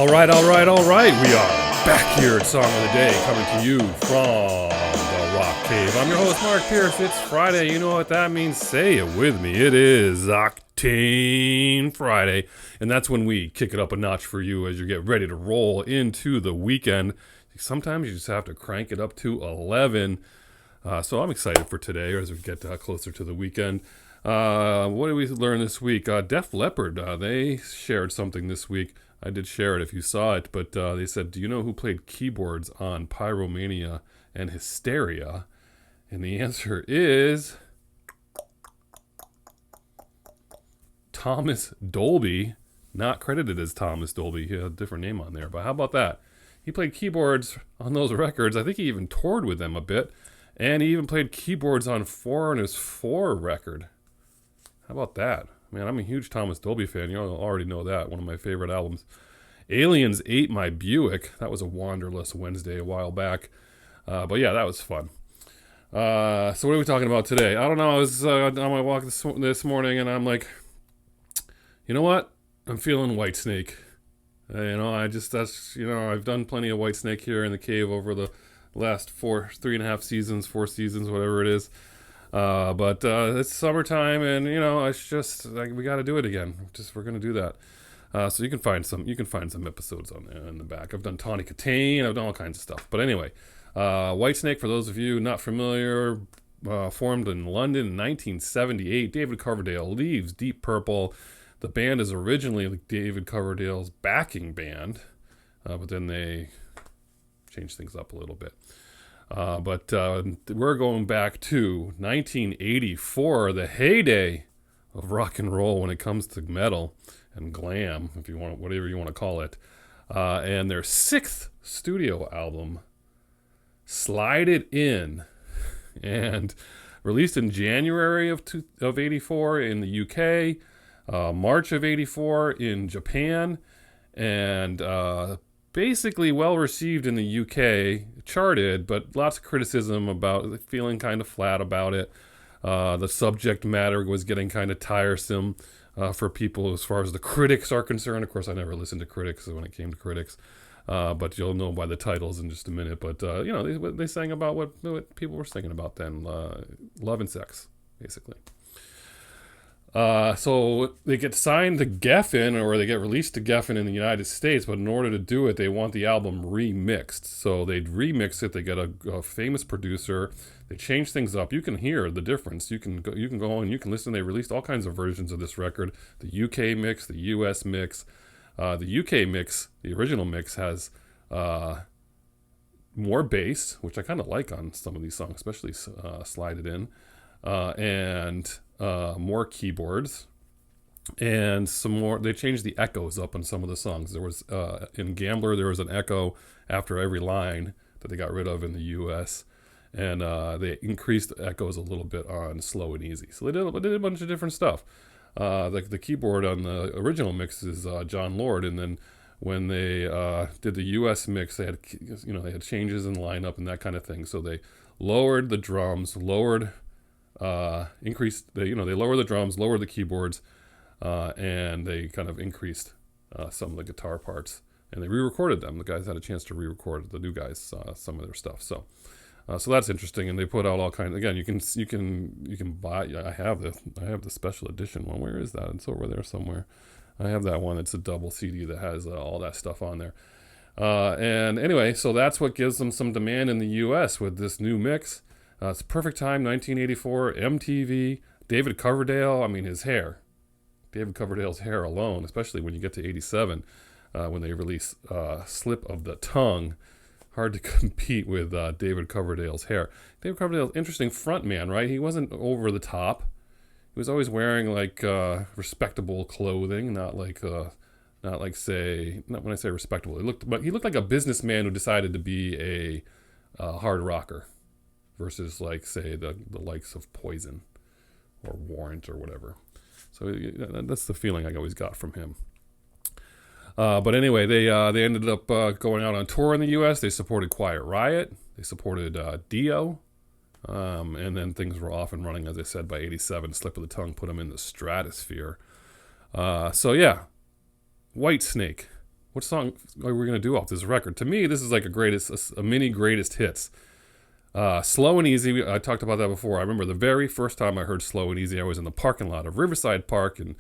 All right. We are back here at Song of the Day, coming to you from the Rock Cave. I'm your host, Mark Pierce. It's Friday. You know what that means? Say it with me. It is Octane Friday. And that's when we kick it up a notch for you as you get ready to roll into the weekend. Sometimes you just have to crank it up to 11. So I'm excited for today as we get closer to the weekend. What did we learn this week? Def Leppard, they shared something this week. I did share it if you saw it, but they said, do you know who played keyboards on Pyromania and Hysteria? And the answer is Thomas Dolby. Not credited as Thomas Dolby. He had a different name on there, but how about that? He played keyboards on those records. I think he even toured with them a bit, and he even played keyboards on Foreigner's 4 record. How about that? Man, I'm a huge Thomas Dolby fan. You already know that. One of my favorite albums. Aliens Ate My Buick. That was a Wanderlust Wednesday a while back. But yeah, that was fun. So what are we talking about today? I don't know. I was on my walk this morning, and I'm like, you know what? I'm feeling Whitesnake. I've done plenty of Whitesnake here in the cave over the last 3.5 seasons, 4 seasons, whatever it is. But it's summertime, and it's just like we got to do it again. We're gonna do that. So you can find some episodes on there in the back. I've done Tawny Katane. I've done all kinds of stuff. But anyway, Whitesnake, for those of you not familiar, formed in London in 1978. David Coverdale leaves Deep Purple. The band is originally David Coverdale's backing band, but then they changed things up a little bit. But we're going back to 1984, the heyday of rock and roll when it comes to metal and glam, if you want, whatever you want to call it. And their 6th studio album, Slide It In, and released in January of 84 in the UK, March of 84 in Japan, and basically well received in the UK, charted, but lots of criticism about feeling kind of flat about it. The subject matter was getting kind of tiresome for people as far as the critics are concerned. Of course, I never listened to critics when it came to critics, but you'll know by the titles in just a minute. But they sang about what people were singing about then, love and sex, basically. So they get signed to Geffen, or they get released to Geffen in the United States, but in order to do it, they want the album remixed. So they'd remix it. They get a famous producer. They change things up. You can hear the difference. You can go and you can listen. They released all kinds of versions of this record. The UK mix, the US mix. The UK mix, the original mix, has more bass, which I kind of like on some of these songs, especially Slide It In, and more keyboards, and some more. They changed the echoes up on some of the songs. There was in Gambler, there was an echo after every line that they got rid of in the US, and they increased the echoes a little bit on Slow and Easy. So they did a bunch of different stuff. The keyboard on the original mix is John Lord, and then when they did the US mix, they had changes in the lineup and that kind of thing. So they lowered the drums, increased they lowered the drums, lowered the keyboards, and they kind of increased some of the guitar parts, and they re-recorded them. The guys had a chance to re-record, the new guys, some of their stuff. So that's interesting. And they put out all kinds. Again, you can buy. I have the special edition one. Where is that? It's over there somewhere. I have that one. It's a double CD that has all that stuff on there. And anyway, so that's what gives them some demand in the U.S. with this new mix. It's a perfect time, 1984, MTV, David Coverdale. I mean, his hair. David Coverdale's hair alone, especially when you get to 87, when they release Slip of the Tongue. Hard to compete with David Coverdale's hair. David Coverdale's interesting front man, right? He wasn't over the top. He was always wearing respectable clothing, not when I say respectable. He looked like a businessman who decided to be a hard rocker, versus say the likes of Poison or Warrant or whatever. So that's the feeling I always got from him. But anyway, they ended up going out on tour in the U.S. They supported Quiet Riot. They supported Dio. And then things were off and running, as I said, by 87. Slip of the Tongue put them in the stratosphere. So yeah, Whitesnake. What song are we gonna do off this record? To me, this is like a mini greatest hits. Slow and Easy, I talked about that before. I remember the very first time I heard Slow and Easy, I was in the parking lot of Riverside Park in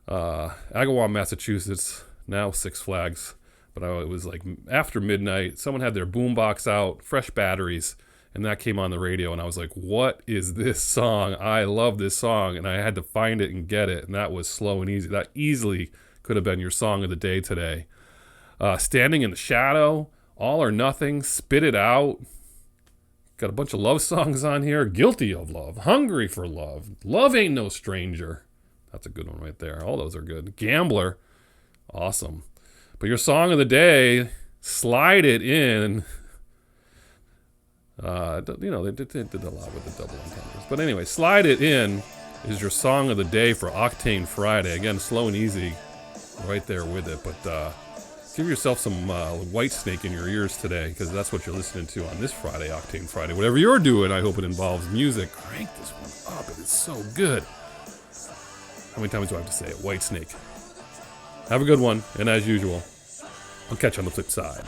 Agawam, Massachusetts, now Six Flags. But it was like after midnight, someone had their boombox out, fresh batteries, and that came on the radio, and I was like, what is this song? I love this song, and I had to find it and get it, and that was Slow and Easy. That easily could have been your song of the day today. Standing in the Shadow, All or Nothing, Spit It Out. Got a bunch of love songs on here. Guilty of Love, Hungry for Love, Love Ain't No Stranger. That's a good one right there. All those are good. Gambler, awesome. But your song of the day, Slide It In. You know, they did a lot with the double entendres. But anyway, Slide It In is your song of the day for Octane Friday. Again, slow and easy right there with it. But give yourself some Whitesnake in your ears today, because that's what you're listening to on this Friday, Octane Friday. Whatever you're doing, I hope it involves music. Crank this one up. It is so good. How many times do I have to say it? Whitesnake. Have a good one. And as usual, I'll catch you on the flip side.